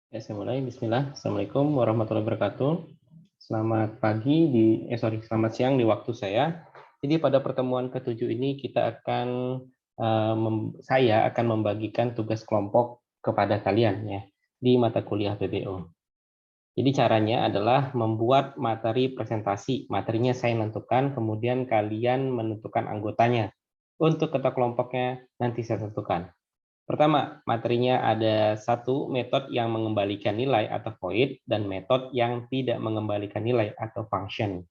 Ya, saya mulai. Bismillah. Assalamualaikum warahmatullahi wabarakatuh. Selamat pagi selamat siang di waktu saya. Jadi pada pertemuan ketujuh ini kita akan saya akan membagikan tugas kelompok kepada kalian ya di mata kuliah PBO. Jadi caranya adalah membuat materi presentasi. Materinya saya tentukan, kemudian kalian menentukan anggotanya. Untuk ketua kelompoknya nanti saya tentukan. Pertama, materinya ada satu metode yang mengembalikan nilai atau void dan metode yang tidak mengembalikan nilai atau function.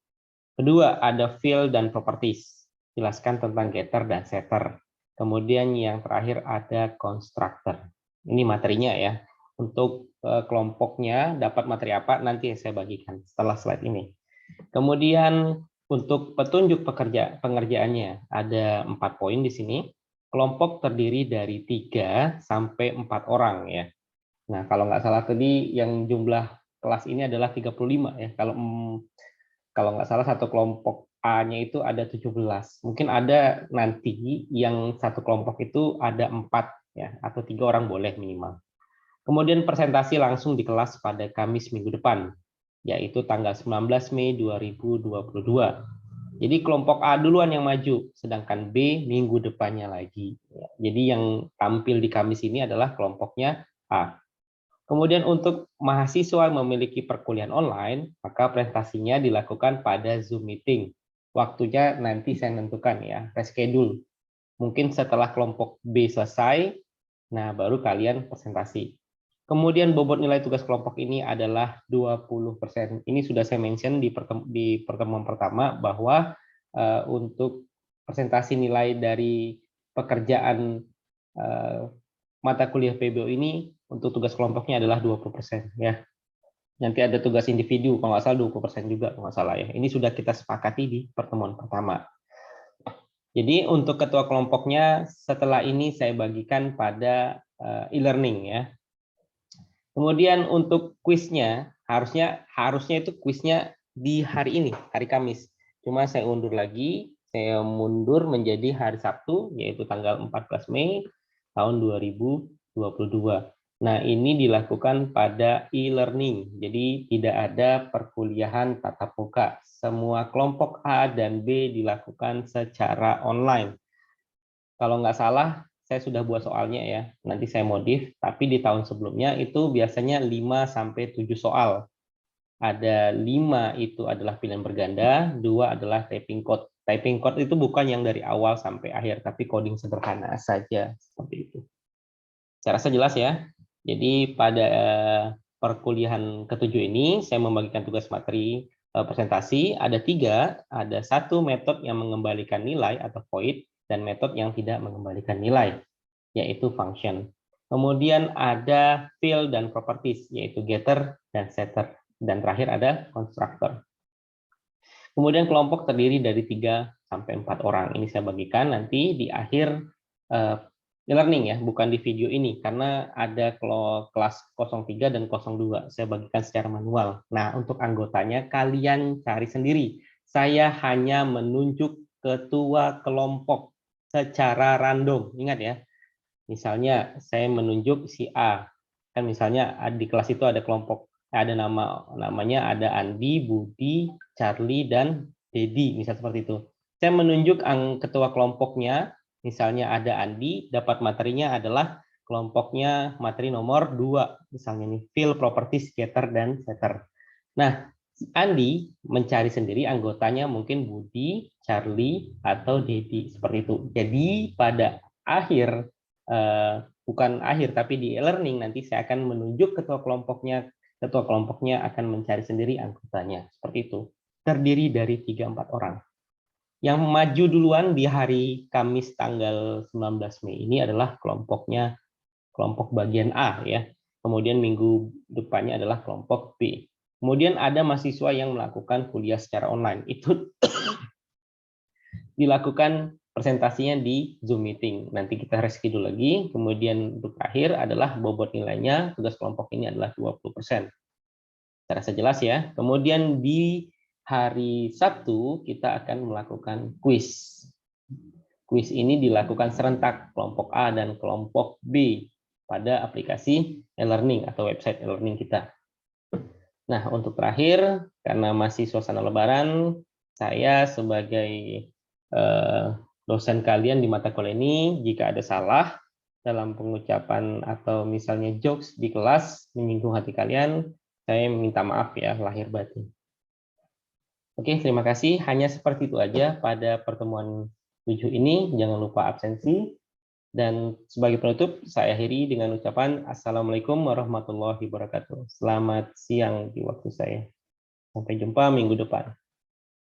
Kedua, ada field dan properties. Jelaskan tentang getter dan setter. Kemudian yang terakhir ada constructor. Ini materinya ya. Untuk kelompoknya dapat materi apa nanti saya bagikan setelah slide ini. Kemudian untuk petunjuk pengerjaannya ada 4 poin di sini. Kelompok terdiri dari 3 sampai 4 orang ya. Nah, kalau nggak salah tadi yang jumlah kelas ini adalah 35 ya. Kalau nggak salah satu kelompok A-nya itu ada 17. Mungkin ada nanti yang satu kelompok itu ada 4 ya, atau 3 orang boleh minimal. Kemudian presentasi langsung di kelas pada Kamis minggu depan, yaitu tanggal 19 Mei 2022. Jadi kelompok A duluan yang maju, sedangkan B minggu depannya lagi. Jadi yang tampil di Kamis ini adalah kelompoknya A. Kemudian untuk mahasiswa yang memiliki perkuliahan online, maka presentasinya dilakukan pada Zoom meeting. Waktunya nanti saya tentukan ya, reschedule. Mungkin setelah kelompok B selesai, nah baru kalian presentasi. Kemudian bobot nilai tugas kelompok ini adalah 20%. Ini sudah saya mention di pertemuan pertama bahwa untuk presentasi nilai dari pekerjaan uh, mata kuliah PBO ini untuk tugas kelompoknya adalah 20% ya. Nanti ada tugas individu kalau nggak salah 20% juga kalau nggak salah ya. Ini sudah kita sepakati di pertemuan pertama. Jadi untuk ketua kelompoknya setelah ini saya bagikan pada e-learning ya. Kemudian untuk kuisnya harusnya itu kuisnya di hari ini, hari Kamis. Cuma saya undur lagi, saya mundur menjadi hari Sabtu yaitu tanggal 14 Mei tahun 2022. Nah, ini dilakukan pada e-learning. Jadi tidak ada perkuliahan tatap muka. Semua kelompok A dan B dilakukan secara online. Kalau nggak salah, saya sudah buat soalnya ya. Nanti saya modif, tapi di tahun sebelumnya itu biasanya 5 sampai 7 soal. Ada 5 itu adalah pilihan berganda, 2 adalah typing code. Typing code itu bukan yang dari awal sampai akhir, tapi coding sederhana saja seperti itu. Saya rasa jelas ya. Jadi pada perkuliahan ketujuh ini saya membagikan tugas materi presentasi ada 3, ada satu metode yang mengembalikan nilai atau void dan metode yang tidak mengembalikan nilai yaitu function. Kemudian ada field dan properties yaitu getter dan setter dan terakhir ada constructor. Kemudian kelompok terdiri dari 3 sampai 4 orang. Ini saya bagikan nanti di akhir e-learning ya, bukan di video ini karena ada kelas 03 dan 02. Saya bagikan secara manual. Nah, untuk anggotanya kalian cari sendiri. Saya hanya menunjuk ketua kelompok secara random. Ingat ya. Misalnya saya menunjuk si A. Kan misalnya di kelas itu ada kelompok ada namanya ada Andi, Budi, Charlie dan Dedi, misal seperti itu. Saya menunjuk ketua kelompoknya, misalnya ada Andi, dapat materinya adalah kelompoknya materi nomor 2, misalnya nih, field, properties, getter, dan setter. Nah, Andi mencari sendiri anggotanya mungkin Budi, Charlie, atau Dedi, seperti itu. Jadi pada akhir, bukan akhir, tapi di e-learning nanti saya akan menunjuk ketua kelompoknya akan mencari sendiri anggotanya, seperti itu. Terdiri dari 3-4 orang. Yang maju duluan di hari Kamis tanggal 19 Mei ini adalah kelompok bagian A ya. Kemudian minggu depannya adalah kelompok B. Kemudian ada mahasiswa yang melakukan kuliah secara online. Itu dilakukan presentasinya di Zoom meeting. Nanti kita reschedule lagi. Kemudian untuk terakhir adalah bobot nilainya, tugas kelompok ini adalah 20%. Saya rasa jelas ya. Kemudian di hari Sabtu kita akan melakukan kuis. Kuis ini dilakukan serentak kelompok A dan kelompok B. pada aplikasi e-learning atau website e-learning kita. Nah, untuk terakhir, karena masih suasana Lebaran, saya sebagai dosen kalian di mata kuliah ini, jika ada salah dalam pengucapan atau misalnya jokes di kelas menyinggung hati kalian, saya minta maaf ya, lahir batin. Oke, terima kasih. Hanya seperti itu aja pada pertemuan 7 ini. Jangan lupa absensi. Dan sebagai penutup, saya akhiri dengan ucapan Assalamualaikum warahmatullahi wabarakatuh. Selamat siang di waktu saya. Sampai jumpa minggu depan.